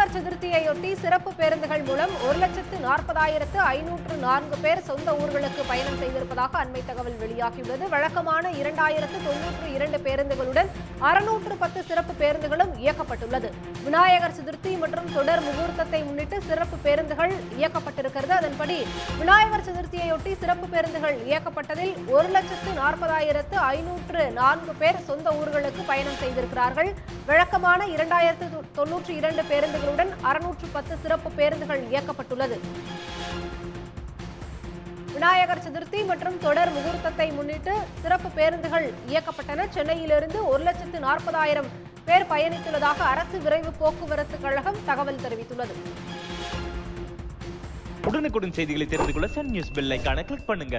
விநாயகர் சதுர்த்தியையொட்டி சிறப்பு பேருந்துகள் மூலம் 1,40,504 பேர் சொந்த ஊர்களுக்கு பயணம் செய்திருப்பதாக அண்மை தகவல் வெளியாகியுள்ளது. வழக்கமான 2,092 பேருந்துகளுடன் 610 சிறப்பு பேருந்துகளும் இயக்கப்பட்டுள்ளது. விநாயகர் சதுர்த்தி மற்றும் தொடர் முகூர்த்தத்தை முன்னிட்டு சிறப்பு பேருந்துகள் இயக்கப்பட்டிருக்கிறது. அதன்படி விநாயகர் சதுர்த்தியையொட்டி சிறப்பு பேருந்துகள் இயக்கப்பட்டதில் 1,40,504 பேர் சொந்த ஊர்களுக்கு பயணம் செய்திருக்கிறார்கள். வழக்கமான 2,092 பேருந்துகளுடன் 610 சிறப்பு பேருந்துகள் இயக்கப்பட்டுள்ளது. விநாயகர் சதுர்த்தி மற்றும் தொடர் முகூர்த்தத்தை முன்னிட்டு சிறப்பு பேருந்துகள் இயக்கப்பட்டன. சென்னையிலிருந்து 1,40,000 பேர் பயணித்துள்ளதாக அரசு விரைவு போக்குவரத்து கழகம் தகவல் தெரிவித்துள்ளது. உடனுக்குடன் செய்திகளை தெரிந்து கொள்ள சன் நியூஸ் பெல் ஐகானை கிளிக் பண்ணுங்க.